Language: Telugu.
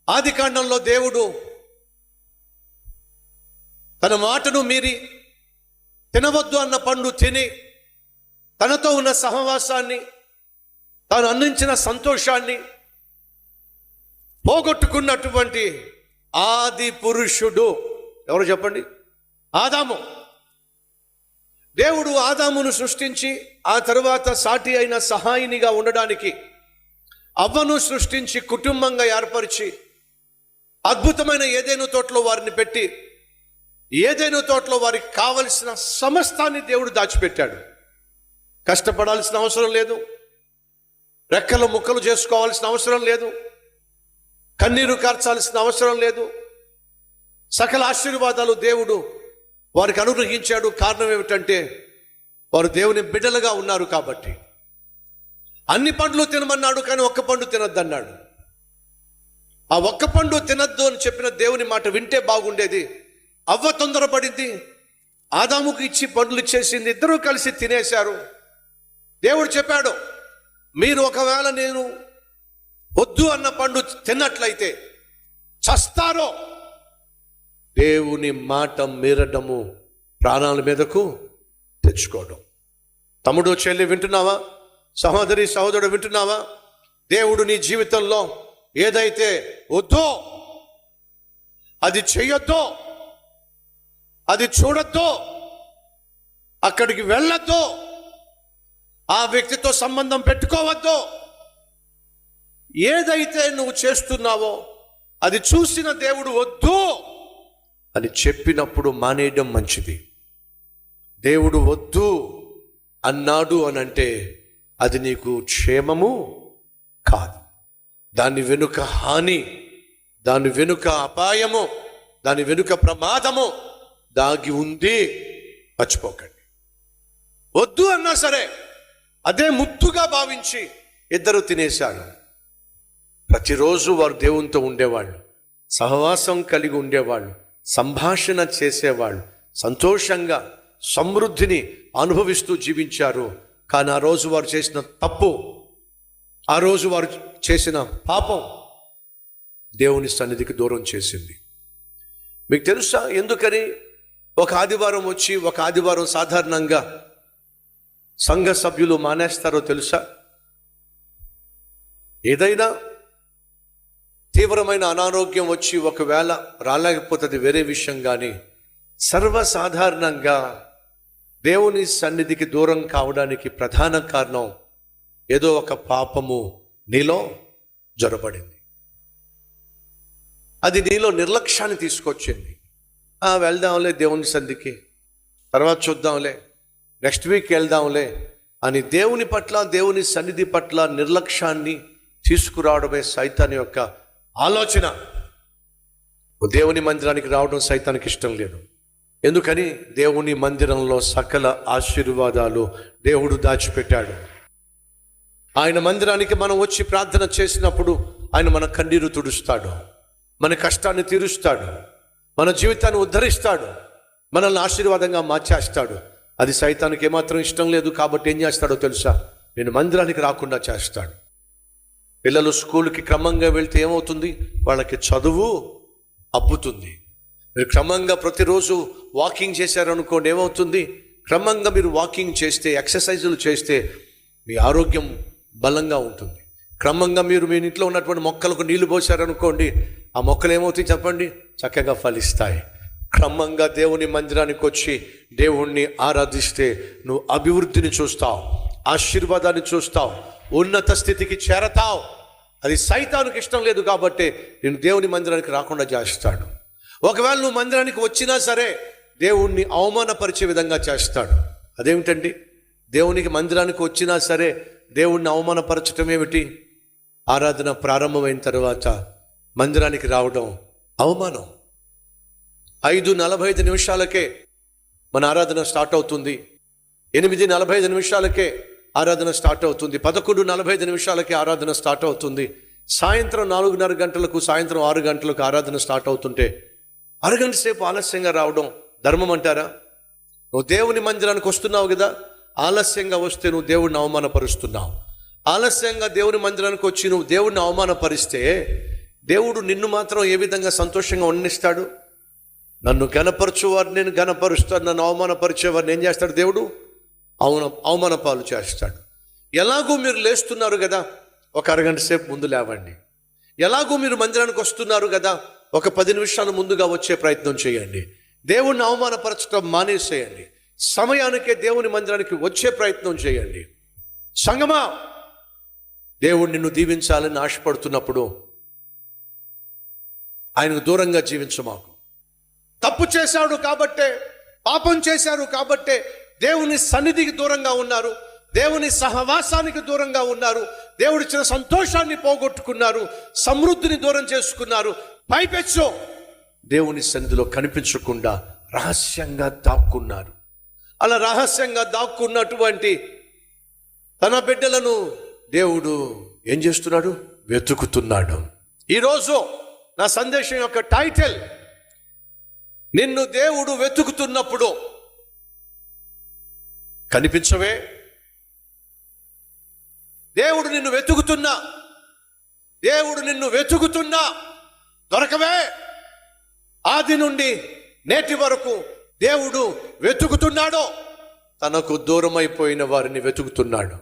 ఆదికాండంలో దేవుడు తన మాటను మీరి తినవద్దు అన్న పండు తిని తనతో ఉన్న సహవాసాన్ని, తాను అందించిన సంతోషాన్ని పోగొట్టుకున్నటువంటి ఆది పురుషుడు ఎవరు చెప్పండి? ఆదాము. దేవుడు ఆదామును సృష్టించి ఆ తరువాత సాటి అయిన సహాయినిగా ఉండడానికి అవ్వను సృష్టించి కుటుంబంగా ఏర్పరిచి అద్భుతమైన ఏదైనా తోటలో వారిని పెట్టి ఏదైనా తోటలో వారికి కావలసిన సమస్తాన్ని దేవుడు దాచిపెట్టాడు. కష్టపడాల్సిన అవసరం లేదు, రెక్కలు ముక్కలు చేసుకోవాల్సిన అవసరం లేదు, కన్నీరు కార్చాల్సిన అవసరం లేదు. సకల ఆశీర్వాదాలు దేవుడు వారికి అనుగ్రహించాడు. కారణం ఏమిటంటే వారు దేవుని బిడ్డలుగా ఉన్నారు కాబట్టి. అన్ని పండ్లు తినమన్నాడు, కానీ ఒక్క పండు తినొద్దన్నాడు. ఆ ఒక్క పండు తినద్దు అని చెప్పిన దేవుని మాట వింటే బాగుండేది. అవ్వ తొందరపడింది, ఆదాముకు ఇచ్చి పండ్లు ఇచ్చేసింది, ఇద్దరూ కలిసి తినేశారు. దేవుడు చెప్పాడు, మీరు ఒకవేళ నేను వద్దు అన్న పండు తిన్నట్లయితే చస్తారో. దేవుని మాట మీరడము ప్రాణాల మీదకు తెచ్చుకోవడం. తమ్ముడు చెల్లి వింటున్నావా? సహోదరి సహోదరుడు వింటున్నావా? దేవుడు నీ జీవితంలో ఏదైతే వద్దో, అది చెయ్యొద్దో, అది చూడొద్దో, అక్కడికి వెళ్ళొద్దో, ఆ వ్యక్తితో సంబంధం పెట్టుకోవద్దో, ఏదైతే నువ్వు చేస్తున్నావో అది చూసిన దేవుడు వద్దు అని చెప్పినప్పుడు మానేయడం మంచిది. దేవుడు వద్దు అన్నాడు అని అంటే అది నీకు క్షేమము కాదు. దాని వెనుక హాని, దాని వెనుక అపాయము, దాని వెనుక ప్రమాదము దాగి ఉంది. మర్చిపోకండి. వద్దు అన్నా సరే అదే ముద్దుగా భావించి ఇద్దరు తినేశారు. ప్రతిరోజు వారు దేవునితో ఉండేవాళ్ళు, సహవాసం కలిగి ఉండేవాళ్ళు, సంభాషణ చేసేవాళ్ళు, సంతోషంగా సమృద్ధిని అనుభవిస్తూ జీవించారు. కానీ ఆ రోజు వారు చేసిన తప్పు, ఆ రోజు వారు చేసిన పాపం దేవుని సన్నిధికి దూరం చేసింది. మీకు తెలుసా ఎందుకని? ఒక ఆదివారం వచ్చి ఒక ఆదివారం సాధారణంగా సంఘ సభ్యులు మానేస్తారో తెలుసా? ఏదైనా తీవ్రమైన అనారోగ్యం వచ్చి ఒకవేళ రాలేకపోతుంది వేరే విషయం, కానీ సర్వసాధారణంగా దేవుని సన్నిధికి దూరం కావడానికి ప్రధాన కారణం ఏదో ఒక పాపము నీలో జొరబడింది. అది నీలో నిర్లక్ష్యాన్ని తీసుకొచ్చింది. వెళ్దాంలే దేవుని సన్నిధికి, తర్వాత చూద్దాంలే, నెక్స్ట్ వీక్ వెళ్దాంలే అని దేవుని పట్ల, దేవుని సన్నిధి పట్ల నిర్లక్ష్యాన్ని తీసుకురావడమే సైతాన్ యొక్క ఆలోచన. దేవుని మందిరానికి రావడం సైతానికి ఇష్టం లేదు. ఎందుకని? దేవుని మందిరంలో సకల ఆశీర్వాదాలు దేవుడు దాచిపెట్టాడు. ఆయన మందిరానికి మనం వచ్చి ప్రార్థన చేసినప్పుడు ఆయన మన కన్నీరు తుడుస్తాడు, మన కష్టాన్ని తీరుస్తాడు, మన జీవితాన్ని ఉద్ధరిస్తాడు, మనల్ని ఆశీర్వాదంగా మార్చేస్తాడు. అది సైతానికి ఏమాత్రం ఇష్టం లేదు. కాబట్టి ఏం చేస్తాడో తెలుసా? నేను మందిరానికి రాకుండా చేస్తాడు. పిల్లలు స్కూల్కి క్రమంగా వెళ్తే ఏమవుతుంది? వాళ్ళకి చదువు అబ్బుతుంది. మీరు క్రమంగా ప్రతిరోజు వాకింగ్ చేశారనుకోండి, ఏమవుతుంది? క్రమంగా మీరు వాకింగ్ చేస్తే, ఎక్సర్సైజులు చేస్తే మీ ఆరోగ్యం బలంగా ఉంటుంది. క్రమంగా మీరు మీ ఇంట్లో ఉన్నటువంటి మొక్కలకు నీళ్లు పోసారనుకోండి, ఆ మొక్కలు ఏమవుతాయి చెప్పండి? చక్కగా ఫలిస్తాయి. క్రమంగా దేవుని మందిరానికి వచ్చి దేవుణ్ణి ఆరాధిస్తే నువ్వు అభివృద్ధిని చూస్తావు, ఆశీర్వాదాన్ని చూస్తావు, ఉన్నత స్థితికి చేరతావు. అది సైతానికి ఇష్టం లేదు కాబట్టి నేను దేవుని మందిరానికి రాకుండా చేస్తాడు. ఒకవేళ నువ్వు మందిరానికి వచ్చినా సరే దేవుణ్ణి అవమానపరిచే విధంగా చేస్తాడు. అదేమిటండి? దేవునికి మందిరానికి వచ్చినా సరే దేవుణ్ణి అవమానపరచటం ఏమిటి? ఆరాధన ప్రారంభమైన తర్వాత మందిరానికి రావడం అవమానం. 5:45 నిమిషాలకే మన ఆరాధన స్టార్ట్ అవుతుంది. 8:45 నిమిషాలకే ఆరాధన స్టార్ట్ అవుతుంది. 11:45 నిమిషాలకే ఆరాధన స్టార్ట్ అవుతుంది. సాయంత్రం 4:30 గంటలకు, సాయంత్రం 6 గంటలకు ఆరాధన స్టార్ట్ అవుతుంటే అరగంట సేపు ఆలస్యంగా రావడం ధర్మం అంటారా? నువ్వు దేవుని మందిరానికి వస్తున్నావు కదా, ఆలస్యంగా వస్తే నువ్వు దేవుడిని అవమానపరుస్తున్నావు. ఆలస్యంగా దేవుని మందిరానికి వచ్చి నువ్వు దేవుడిని అవమానపరిస్తే దేవుడు నిన్ను మాత్రం ఏ విధంగా సంతోషంగా ఉండనిస్తాడు? నన్ను గణపరచువారు నేను గణపరుస్తాను, నన్ను అవమానపరిచేవారిని ఏం చేస్తాడు దేవుడు? అవమాన పాలు చేస్తాడు. ఎలాగూ మీరు లేస్తున్నారు కదా, ఒక అరగంట సేపు ముందు లేవండి. ఎలాగూ మీరు మందిరానికి వస్తున్నారు కదా, ఒక 10 నిమిషాలు ముందుగా వచ్చే ప్రయత్నం చేయండి. దేవుణ్ణి అవమానపరచడం మానేసేయండి. సమయానికే దేవుని మందిరానికి వచ్చే ప్రయత్నం చేయండి. సంగమా, దేవుడు నిన్ను దీవించాలని ఆశపడుతున్నప్పుడు ఆయనకు దూరంగా జీవించమాకు. తప్పు చేశాడు కాబట్టే, పాపం చేశారు కాబట్టే దేవుని సన్నిధికి దూరంగా ఉన్నారు, దేవుని సహవాసానికి దూరంగా ఉన్నారు, దేవుడిచ్చిన సంతోషాన్ని పోగొట్టుకున్నారు, సమృద్ధిని దూరం చేసుకున్నారు. పైపెచ్చు దేవుని సన్నిధిలో కనిపించకుండా రహస్యంగా దాక్కున్నారు. అలా రహస్యంగా దాక్కున్నటువంటి తన బిడ్డలను దేవుడు ఏం చేస్తున్నాడు? వెతుకుతున్నాడు. ఈరోజు నా సందేశం యొక్క టైటిల్, నిన్ను దేవుడు వెతుకుతున్నప్పుడు కనిపించవే? దేవుడు నిన్ను వెతుకుతున్నా దొరకవే? ఆది నుండి నేటి వరకు దేవుడు వెతుకుతున్నాడు. తనకు దూరమైపోయిన వారిని వెతుకుతున్నాడు.